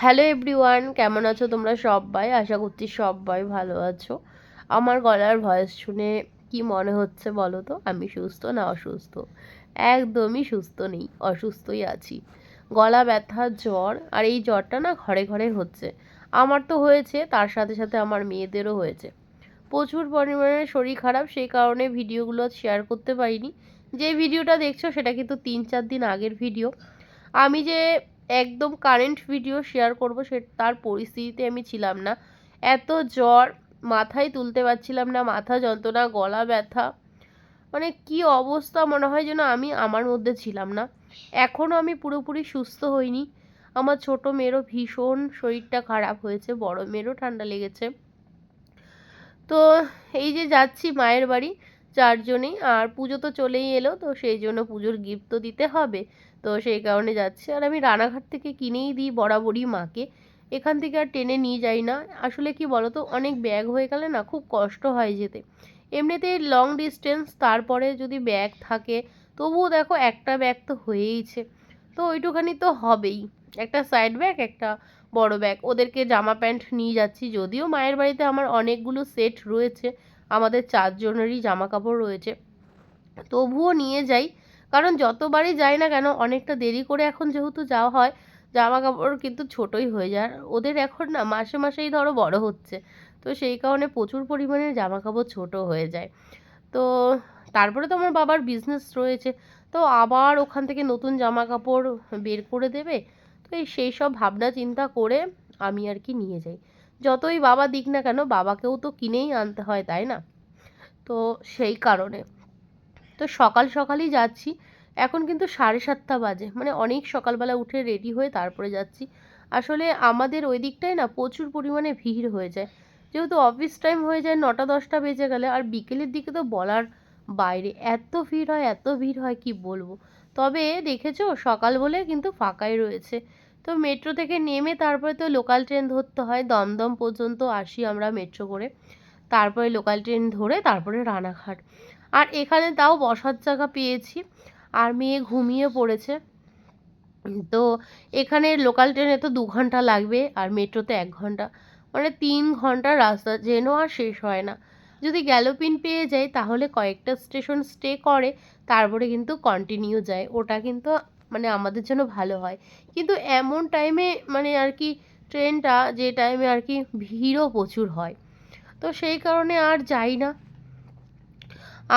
Hello everyone, কেমন আছো তোমরা সবাই? আশা করছি সবাই ভালো আছো। আমার গলার ভয়েস শুনে কি মনে হচ্ছে বলো তো? আমি সুস্থ না অসুস্থ? একদমই সুস্থ নেই, অসুস্থই আছি। গলা ব্যথা, জ্বর, আর এই জ্বরটা না ঘরে ঘরে হচ্ছে। আমার তো হয়েছে, তার সাথে সাথে আমার মেয়েদেরও হয়েছে। প্রচুর পরিমাণে শরীর খারাপ, সেই কারণে ভিডিওগুলো শেয়ার করতে পারিনি। যে ভিডিওটা দেখছো সেটা কিন্তু 3-4 দিন আগের ভিডিও। আমি যে একদম কারেন্ট ভিডিও শেয়ার করবো তার পরিস্থিতিতে আমি ছিলাম না। এত জ্বর, মাথায় তুলতে পারছিলাম না, মাথা যন্ত্রণা, গলা ব্যথা, মানে কি অবস্থা, মনে হয় যেন আমি আমার মধ্যে ছিলাম না। এখনও আমি পুরোপুরি সুস্থ হইনি। আমার ছোট মেয়েরও ভীষণ শরীরটা খারাপ হয়েছে, বড় মেয়েরও ঠান্ডা লেগেছে। তো এই যে যাচ্ছি মায়ের বাড়ি চারজনেই, আর পুজো তো চলেই এলো, তো সেই জন্য পুজোর গিফট তো দিতে হবে। তো সেই কারণে যাচ্ছি, আর আমি রানাঘাট থেকে কিনেই দিই বরাবরই মাকে। এখান থেকে আর টেনে নিয়ে যাই না। আসলে কি বলো তো, অনেক ব্যাগ হয়ে গেলে না খুব কষ্ট হয় যেতে। এমনিতেই লং ডিস্টেন্স, তারপরে যদি ব্যাগ থাকে, তবুও দেখো একটা ব্যাগ তো হয়েইছে। তো ওইটুখানি তো হবেই, একটা সাইড ব্যাগ, একটা বড় ব্যাগ। ওদেরকে জামা প্যান্ট নিয়ে যাচ্ছি, যদিও মায়ের বাড়িতে আমার অনেকগুলো সেট রয়েছে, আমাদের চারজনেরই জামা কাপড় রয়েছে, তবুও নিয়ে যাই। কারণ যতবারই যাই না কেন, অনেকটা দেরি করে এখন যেহেতু যাওয়া হয়, জামা কাপড় কিন্তু ছোটই হয়ে যায়। আর ওদের এখন না মাসে মাসেই ধরো বড় হচ্ছে, তো সেই কারণে প্রচুর পরিমাণে জামা কাপড় ছোট হয়ে যায়। তো তারপরে তো আমার বাবার বিজনেস রয়েছে, তো আবার ওখান থেকে নতুন জামা কাপড় বের করে দেবে। তো সেই সব ভাবনা চিন্তা করে আমি আর কি নিয়ে যাই। যতই বাবা দিক না কেন, বাবাকেও তো কিনেই আনতে হয়, তাই না? তো সেই কারণে তো সকাল সকালই যাচ্ছি। এখন কিন্তু 7:30 বাজে, মানে অনেক সকালবেলা উঠে রেডি হয়ে তারপরে যাচ্ছি। আসলে আমাদের ওই দিকটায় না প্রচুর পরিমাণে ভিড় হয়ে যায়, যেহেতু অফিস টাইম হয়ে যায় 9টা-10টা বেজে গেলে। আর বিকেলের দিকে তো বলার বাইরে, এত ভিড় হয়, এত ভিড় হয় কি বলবো। তবে দেখেছো, সকাল বলে কিন্তু ফাঁকাই রয়েছে। তো মেট্রো থেকে নেমে তারপরে তো লোকাল ট্রেন ধরতে হয়, দমদম পর্যন্ত আসি আমরা মেট্রো করে। তারপরে লোকাল ট্রেন ধরে তারপরে রানাঘাট। আর এখানে তাও বসার জায়গা পেয়েছি, আর মেয়ে ঘুমিয়ে পড়েছে। তো এখানে লোকাল ট্রেনে তো 2 ঘন্টা লাগবে, আর মেট্রোতে 1 ঘন্টা, মানে 3 ঘন্টার রাস্তা যেন আর শেষ হয় না। যদি গ্যালোপিন পেয়ে যাই তাহলে কয়েকটা স্টেশন স্টে করে, তারপরে কিন্তু কন্টিনিউ যায়, ওটা কিন্তু মানে আমাদের জন্য ভালো হয়। কিন্তু এমন টাইমে মানে আর কি, ট্রেনটা যে টাইমে আর কি ভিড়ও প্রচুর হয়, তো সেই কারণে আর যাই না।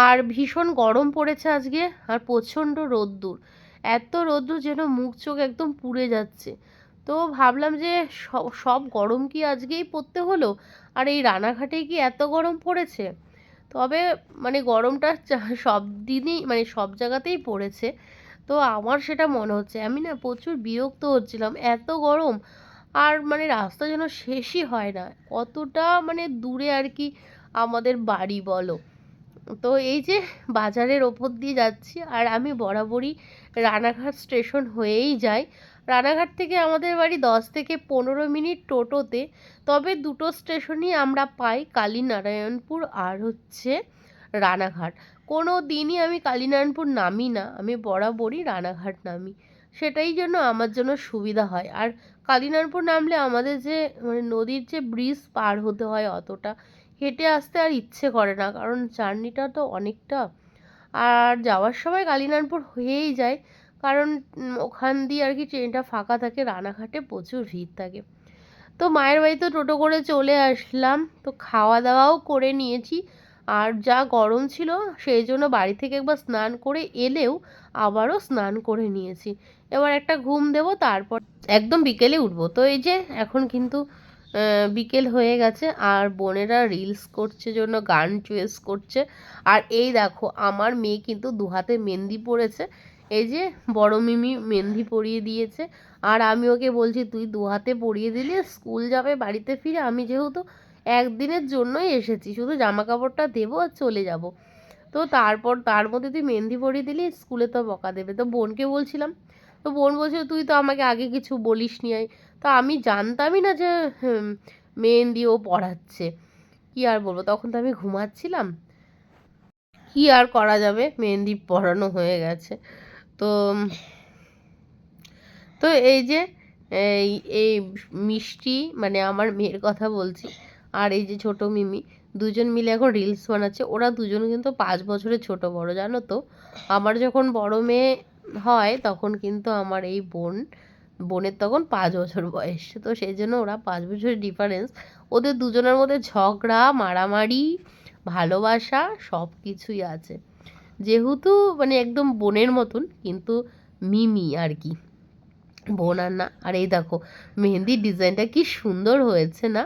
আর ভীষণ গরম পড়েছে আজকে, আর প্রচণ্ড রোদ্দুর। এত রোদ্দুর যেন মুখ চোখ একদম পুড়ে যাচ্ছে। তো ভাবলাম যে সব সব গরম কি আজকেই পড়তে হলো, আর এই রানাঘাটেই কি এত গরম পড়েছে? তবে মানে গরমটা সব দিনই মানে সব জায়গাতেই পড়েছে। তো আমার সেটা মনে হচ্ছে, আমি না প্রচুর বিরক্ত হচ্ছিলাম, এত গরম। আর মানে রাস্তা যেন শেষই হয় না, কতটা মানে দূরে আর কি আমাদের বাড়ি বলো। তো এই যে বাজারের ওপর দিয়ে যাচ্ছি, আর আমি বরাবরই রানাঘাট স্টেশন হয়েই যাই। রানাঘাট থেকে আমাদের বাড়ি 10 থেকে 15 মিনিট টোটোতে। তবে দুটো স্টেশনই আমরা পাই, কালীনারায়ণপুর আর হচ্ছে রানাঘাট। কোনো দিনই আমি কালীনারায়ণপুর নামি না, আমি বরাবরই রানাঘাট নামি। সেটাই জন্য আমার জন্য সুবিধা হয়। আর কালীনারায়ণপুর নামলে আমাদের যে মানে নদীর যে ব্রিজ পার হতে হয়, অতটা হেঁটে আসতে আর ইচ্ছে করে না, কারণ জার্নিটা তো অনেকটা। আর যাওয়ার সময় কালীনারায়ণপুর হয়েই যায়, কারণ ওখান দিয়ে আর কি ট্রেনটা ফাঁকা থাকে, রানাঘাটে প্রচুর ভিড় থাকে। তো মায়ের বাড়িতে টোটো করে চলে আসলাম, তো খাওয়া দাওয়াও করে নিয়েছি। আর যা গরম ছিল, সেই জন্য বাড়ি থেকে একবার স্নান করে এলেও আবারও স্নান করে নিয়েছি। এবার একটা ঘুম দেবো, তারপর একদম বিকেলে উঠবো। তো এই যে এখন কিন্তু বিকেল হয়ে গেছে, আর বোনেরা রিলস করছে জন্য গান চয়েস করছে। আর এই দেখো আমার মেয়ে কিন্তু 2 হাতে মেহেন্দি পরেছে। এই যে বড় মিমি মেহেন্দি পরিয়ে দিয়েছে, আর আমি ওকে বলছি তুই 2 হাতে পরিয়ে দিলে স্কুল যাবে বাড়িতে ফিরে, আমি যেহেতু একদিনের জন্যই এসেছি, শুধু জামা কাপড়টা দেবো আর চলে যাব। তো তারপর তার মধ্যে তুই মেহেন্দি পরিয়ে দিলি, স্কুলে তো বকা দেবে। তো বোনকে বলছিলাম, তো বোন বলছিল তুই তো আমাকে আগে কিছু বলিস নি। তো আমি জানতামই না যে মেহেন্দি ও পড়াচ্ছে। কি আর বলবো, তখন তো আমি ঘুমাচ্ছিলাম, কি আর করা যাবে, মেহেন্দি পরানো হয়ে গেছে। তো তো এই যে এই এই মিষ্টি মানে আমার মেয়ের কথা বলছি, আর এই যে ছোট মিমি, দুজন মিলে এখন রিলস বানাচ্ছে। ওরা দুজন কিন্তু 5 বছরের ছোট বড়, জানো তো। আমার যখন বড় মেয়ে হয় তখন কিন্তু আমার এই বোনের তখন 5 বছর বয়স, তো সেই জন্য ওরা 5 বছরের ডিফারেন্স। ওদের দুজনের মধ্যে ঝগড়া, মারামারি, ভালোবাসা সব কিছুই আছে, যেহেতু মানে একদম বোনের মতন, কিন্তু মিমি আর কি, বোন আর না। আর এই দেখো মেহেন্দির ডিজাইনটা কি সুন্দর হয়েছে না।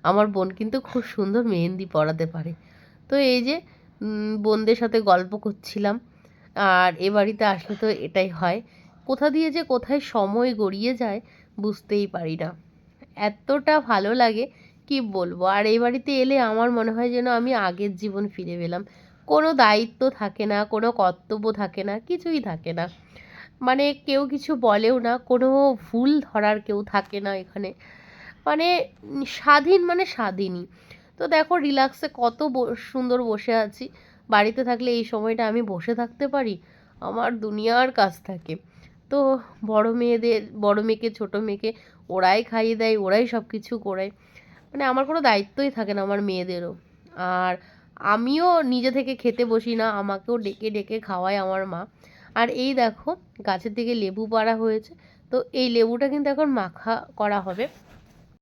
আমার বোন কিন্তু খুব সুন্দর মেহেন্দি পরাতে পারে। তো এই যে বোনদের সাথে গল্প করছিলাম। আর এ বাড়িতে আসলে তো এটাই হয়, কোথা দিয়ে যে কোথায় সময় গড়িয়ে যায় বুঝতেই পারি না, এতটা ভালো লাগে কি বলবো। আর এই বাড়িতে এলে আমার মনে হয় যেন আমি আগের জীবন ফিরে পেলাম। কোনো দায়িত্ব থাকে না, কোনো কর্তব্য থাকে না, কিছুই থাকে না। মানে কেউ কিছু বলেও না, কোনো ভুল ধরার কেউ থাকে না এখানে। মানে স্বাধীন মানে স্বাধীনই। তো দেখো রিল্যাক্সে কত সুন্দর বসে আছি। বাড়িতে থাকলে এই সময়টা আমি বসে থাকতে পারি? আমার দুনিয়ার কাজ থাকে। তো বড় মেয়েকে ছোট মেয়েকে ওরাই খাইয়ে দেয়, ওরাই সব কিছু করে। মানে আমার কোনো দায়িত্বই থাকে না আমার মেয়েদেরও। আর আমিও নিজে থেকে খেতে বসি না, আমাকেও ডেকে ডেকে খাওয়ায় আমার মা। আর এই দেখো গাছের থেকে লেবু পাড়া হয়েছে, তো এই লেবুটা কিন্তু এখন মাখা করা হবে।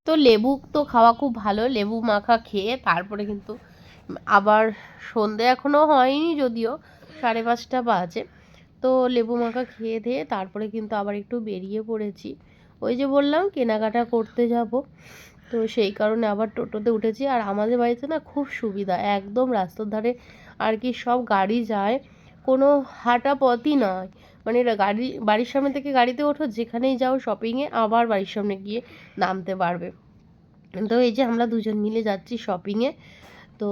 তো লেবু তো খাওয়া খুব ভালো, লেবু মাখা খেয়ে তারপরে কিন্তু আবার সন্ধে এখনও হয়নি যদিও, 5:30 বাজে। তো লেবু মাখা খেয়ে দিয়ে তারপরে কিন্তু আবার একটু বেরিয়ে পড়েছি, ওই যে বললাম কেনাকাটা করতে যাব। তো সেই কারণে আবার টোটোতে উঠেছি। আর আমাদের বাড়িতে না খুব সুবিধা, একদম রাস্তার ধারে আর কি সব গাড়ি যায়, কোনো হাঁটা পথই নয়। মানে বাড়ির সামনে থেকে গাড়িতে ওঠো, যেখানেই যাও শপিংয়ে, আবার বাড়ির সামনে গিয়ে নামতে পারবে। তো এই যে আমরা দুজন মিলে যাচ্ছি শপিংয়ে। তো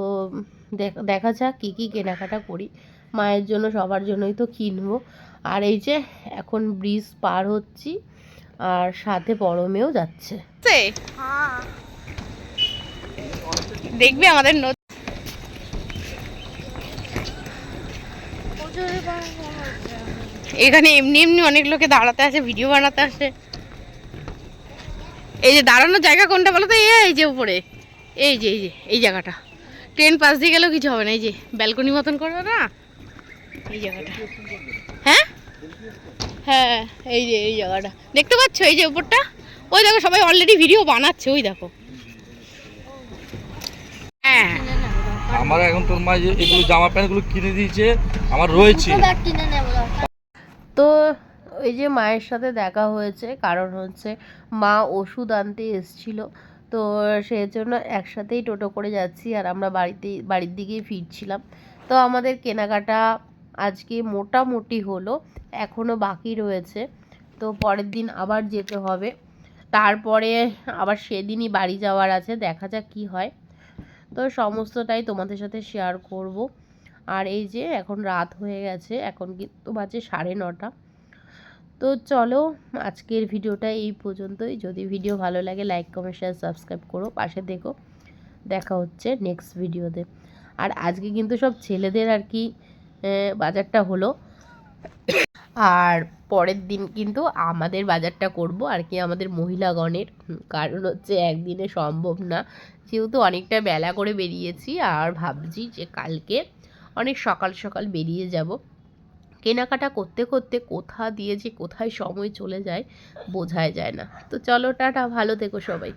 দেখা যাক কী কী কেনাকাটা করি, মায়ের জন্য সবার জন্যই তো কিনবো। আর এই যে এখন ব্রিজ পার হচ্ছি, আর সাথে বড় মেয়েও যাচ্ছে। দেখবি আমাদের এখানে এমনি এমনি অনেক লোকে দাঁড়াতে আসে, ভিডিও বানাতে আসে। এই যে দাঁড়ানোর জায়গা কোনটা বলো তো? এই যে উপরে, এই যে এই জায়গাটা, ট্রেন পাশ দিয়ে গেলেও কিছু হবে না। এই যে ব্যালকনি মতন করবে না এই জায়গাটা? হ্যাঁ হ্যাঁ, এই যে এই জায়গাটা দেখতে পাচ্ছ, এই যে উপরটা, ওই দেখো সবাই অলরেডি ভিডিও বানাচ্ছে, ওই দেখো। হ্যাঁ আমার এখন তোর মা যে এগুলো জামা প্যান্টগুলো কিনে দিয়েছে, আমার রয়েছে। তো ওই যে মায়ের সাথে দেখা হয়েছে, কারণ হচ্ছে মা ওষুধ আনতে এসছিল, তো সেজন্য একসাথেই টোটো করে যাচ্ছি, আর আমরা বাড়ির দিকেই ফিরছিলাম। তো আমাদের কেনাকাটা আজকে মোটামুটি হলো, এখনও বাকি রয়েছে। তো পরের দিন আবার যেতে হবে, তারপরে আবার সেদিনই বাড়ি যাওয়ার আছে, দেখা যাক কী হয়। তো সমস্তটাই তোমাদের সাথে শেয়ার করব। আর এই যে এখন রাত হয়ে গেছে, এখন কিন্তু বাজে 9:30। তো চলো আজকের ভিডিওটা এই পর্যন্তই। যদি ভিডিও ভালো লাগে লাইক কমেন্ট শেয়ার সাবস্ক্রাইব করো, পাশে দেখো। দেখা হচ্ছে নেক্সট ভিডিওতে। আর আজকে কিন্তু সব ছেলেদের আর কি বাজারটা হলো, আর পরের দিন কিন্তু আমাদের বাজারটা করব আর কি, আমাদের মহিলাগণের। কারণ হচ্ছে একদিনে সম্ভব না, যেহেতু অনেকটা বেলা করে বেরিয়েছি, আর ভাবছি যে কালকে অনেক সকাল সকাল বেরিয়ে যাব। কেনাকাটা করতে করতে কোথা দিয়ে যে কোথায় সময় চলে যায় বোঝাই যায় না। তো চলো টাটা, ভালো থেকো সবাই।